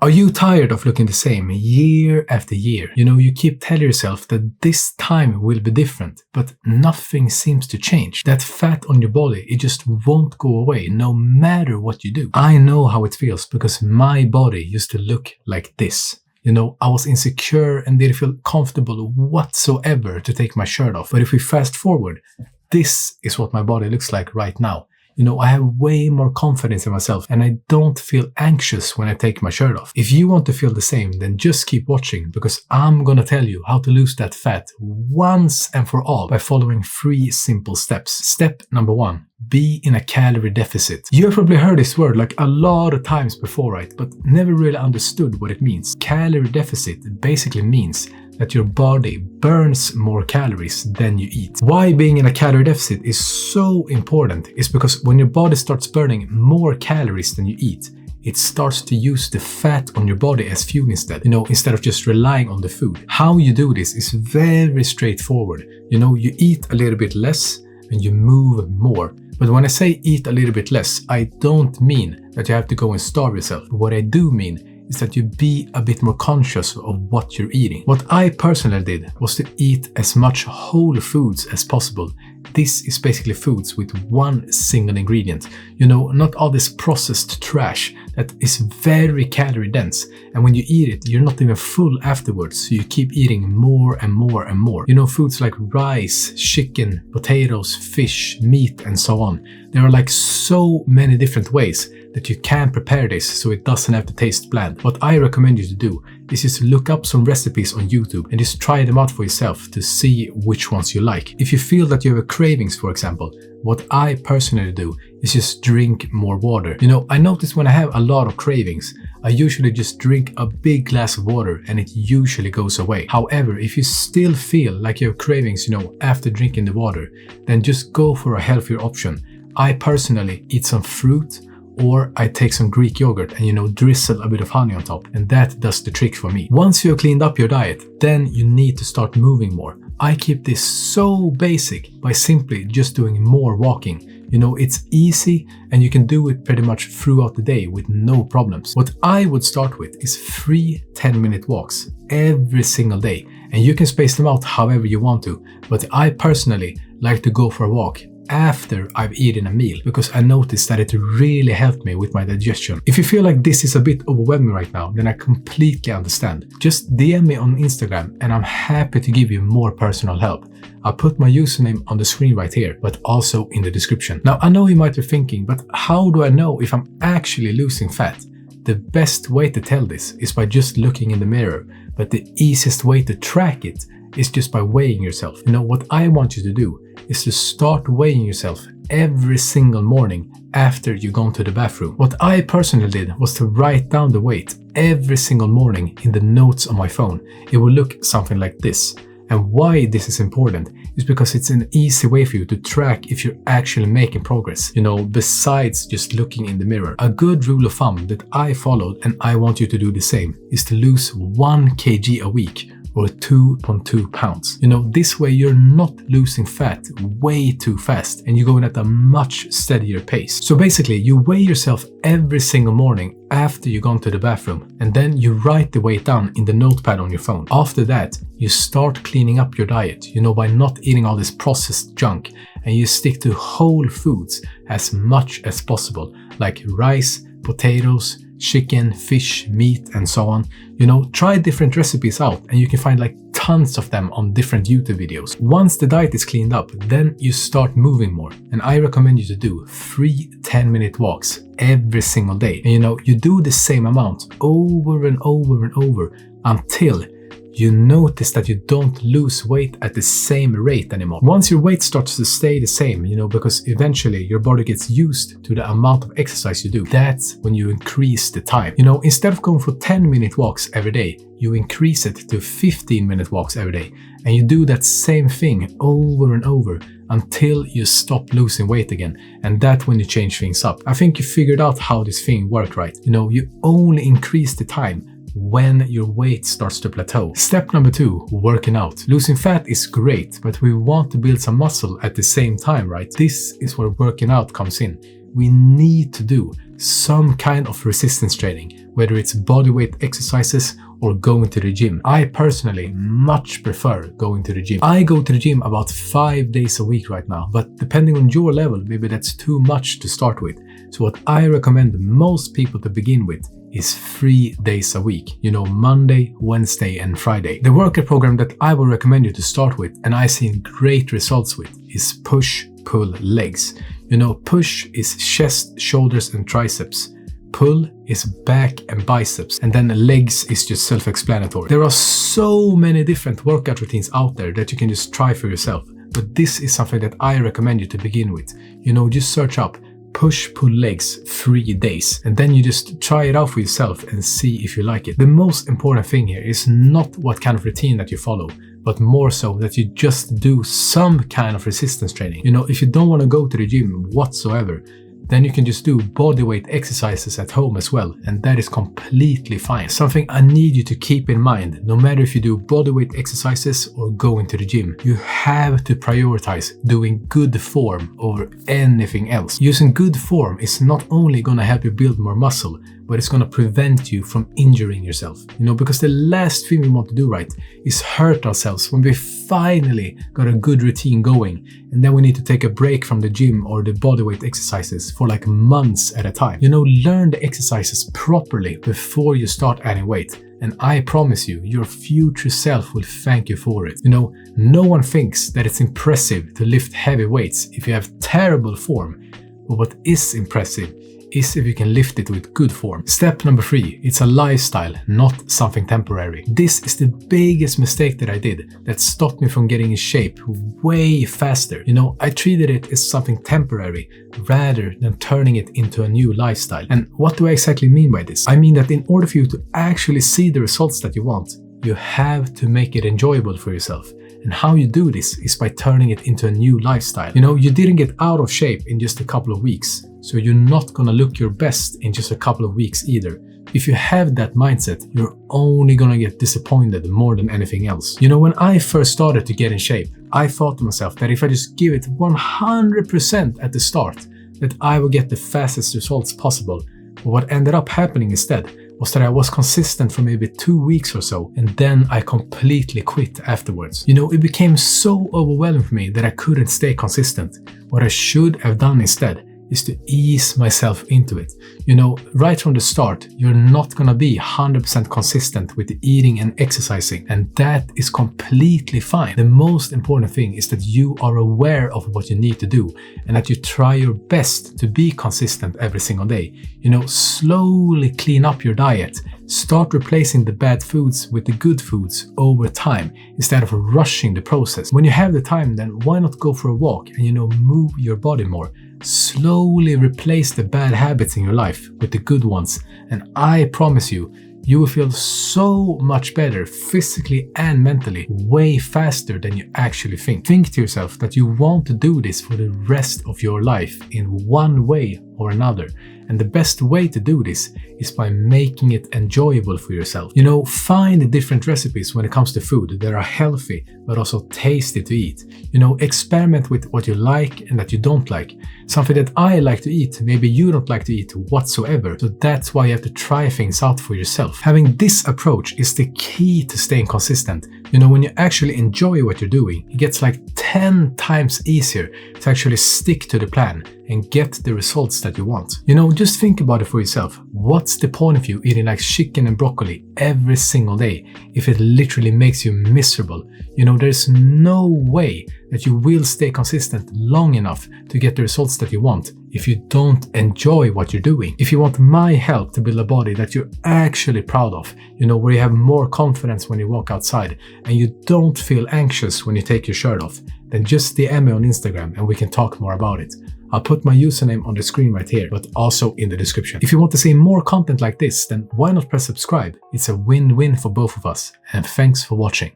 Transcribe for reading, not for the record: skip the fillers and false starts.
Are you tired of looking the same year after year? You keep telling yourself that this time will be different, but nothing seems to change. That fat on your body, it just won't go away no matter what you do. I know how it feels because my body used to look like this. I was insecure and didn't feel comfortable whatsoever to take my shirt off. But if we fast forward, this is what my body looks like right now. I have way more confidence in myself and I don't feel anxious when I take my shirt off. If you want to feel the same, then just keep watching because I'm gonna tell you how to lose that fat once and for all by following 3 simple steps. Step number 1. Be in a calorie deficit. You have probably heard this word like a lot of times before, right? But never really understood what it means. Calorie deficit basically means that your body burns more calories than you eat. Why being in a calorie deficit is so important is because when your body starts burning more calories than you eat, it starts to use the fat on your body as fuel instead of just relying on the food. How you do this is very straightforward. You eat a little bit less and you move more. But when I say eat a little bit less, I don't mean that you have to go and starve yourself. What I do mean is that you be a bit more conscious of what you're eating. What I personally did was to eat as much whole foods as possible. This is basically foods with one single ingredient. Not all this processed trash that is very calorie dense. And when you eat it, you're not even full afterwards. So you keep eating more and more and more. Foods like rice, chicken, potatoes, fish, meat, and so on. There are like so many different ways that you can prepare this so it doesn't have to taste bland. What I recommend you to do is just look up some recipes on YouTube and just try them out for yourself to see which ones you like. If you feel that you have cravings, for example, what I personally do is just drink more water. I notice when I have a lot of cravings, I usually just drink a big glass of water and it usually goes away. However, if you still feel like you have cravings, after drinking the water, then just go for a healthier option. I personally eat some fruit, or I take some Greek yogurt and drizzle a bit of honey on top, and that does the trick for me. Once you have cleaned up your diet, then you need to start moving more. I keep this so basic by simply just doing more walking. It's easy and you can do it pretty much throughout the day with no problems. What I would start with is 3 10-minute walks every single day, and you can space them out however you want to, but I personally like to go for a walk after I've eaten a meal because I noticed that it really helped me with my digestion. If you feel like this is a bit overwhelming right now, then I completely understand. Just DM me on Instagram and I'm happy to give you more personal help. I'll put my username on the screen right here, but also in the description. Now, I know you might be thinking, but how do I know if I'm actually losing fat? The best way to tell this is by just looking in the mirror, but the easiest way to track it is just by weighing yourself. What I want you to do is to start weighing yourself every single morning after you've gone to the bathroom. What I personally did was to write down the weight every single morning in the notes on my phone. It will look something like this. And why this is important is because it's an easy way for you to track if you're actually making progress, besides just looking in the mirror. A good rule of thumb that I followed, and I want you to do the same, is to lose 1 kg a week, or 2.2 pounds. This way you're not losing fat way too fast and you're going at a much steadier pace. So basically, you weigh yourself every single morning after you've gone to the bathroom, and then you write the weight down in the notepad on your phone. After that, you start cleaning up your diet, by not eating all this processed junk, and you stick to whole foods as much as possible, like rice, potatoes, chicken, fish, meat, and so on. Try different recipes out and you can find like tons of them on different YouTube videos. Once the diet is cleaned up, then you start moving more. And I recommend you to do 3 10-minute walks every single day. And you do the same amount over and over and over until you notice that you don't lose weight at the same rate anymore. Once your weight starts to stay the same, because eventually your body gets used to the amount of exercise you do, that's when you increase the time. Instead of going for 10-minute walks every day, you increase it to 15-minute walks every day. And you do that same thing over and over until you stop losing weight again. And that's when you change things up. I think you figured out how this thing works, right? You only increase the time when your weight starts to plateau. Step number 2, working out. Losing fat is great, but we want to build some muscle at the same time, right? This is where working out comes in. We need to do some kind of resistance training, whether it's bodyweight exercises or going to the gym. I personally much prefer going to the gym. I go to the gym about 5 days a week right now, but depending on your level, maybe that's too much to start with. So what I recommend most people to begin with is 3 days a week. Monday, Wednesday, and Friday. The workout program that I will recommend you to start with, and I've seen great results with, is push-pull legs. Push is chest, shoulders, and triceps. Pull is back and biceps, and then legs is just self-explanatory. There are so many different workout routines out there that you can just try for yourself, but this is something that I recommend you to begin with. Just search up push-pull legs 3 days, and then you just try it out for yourself and see if you like it. The most important thing here is not what kind of routine that you follow, but more so that you just do some kind of resistance training. If you don't want to go to the gym whatsoever, then you can just do bodyweight exercises at home as well, and that is completely fine. Something I need you to keep in mind, no matter if you do bodyweight exercises or going to the gym, you have to prioritize doing good form over anything else. Using good form is not only going to help you build more muscle, but it's going to prevent you from injuring yourself. Because the last thing we want to do, right, is hurt ourselves when we finally got a good routine going, and then we need to take a break from the gym or the bodyweight exercises for like months at a time. Learn the exercises properly before you start adding weight, and I promise you, your future self will thank you for it. No one thinks that it's impressive to lift heavy weights if you have terrible form, but what is impressive is if you can lift it with good form. Step number 3, it's a lifestyle, not something temporary. This is the biggest mistake that I did that stopped me from getting in shape way faster. I treated it as something temporary rather than turning it into a new lifestyle. And what do I exactly mean by this? I mean that in order for you to actually see the results that you want, you have to make it enjoyable for yourself. And how you do this is by turning it into a new lifestyle. You didn't get out of shape in just a couple of weeks, so you're not gonna look your best in just a couple of weeks either. If you have that mindset, you're only gonna get disappointed more than anything else. When I first started to get in shape, I thought to myself that if I just give it 100% at the start, that I would get the fastest results possible. But what ended up happening instead was that I was consistent for maybe 2 weeks or so, and then I completely quit afterwards. It became so overwhelming for me that I couldn't stay consistent. What I should have done instead is to ease myself into it. Right from the start, you're not gonna be 100% consistent with the eating and exercising, and that is completely fine. The most important thing is that you are aware of what you need to do, and that you try your best to be consistent every single day. Slowly clean up your diet. Start replacing the bad foods with the good foods over time, instead of rushing the process. When you have the time, then why not go for a walk and move your body more? Slowly replace the bad habits in your life with the good ones, and I promise you, you will feel so much better physically and mentally way faster than you actually think. Think to yourself that you want to do this for the rest of your life in one way or another. And the best way to do this is by making it enjoyable for yourself. Find different recipes when it comes to food that are healthy but also tasty to eat. Experiment with what you like and that you don't like. Something that I like to eat, maybe you don't like to eat whatsoever. So that's why you have to try things out for yourself. Having this approach is the key to staying consistent. When you actually enjoy what you're doing, it gets like 10 times easier to actually stick to the plan and get the results that you want. Just think about it for yourself. What's the point of you eating like chicken and broccoli every single day if it literally makes you miserable? There's no way that you will stay consistent long enough to get the results that you want if you don't enjoy what you're doing. If you want my help to build a body that you're actually proud of, where you have more confidence when you walk outside and you don't feel anxious when you take your shirt off, then just DM me on Instagram and we can talk more about it. I'll put my username on the screen right here, but also in the description. If you want to see more content like this, then why not press subscribe? It's a win-win for both of us. And thanks for watching.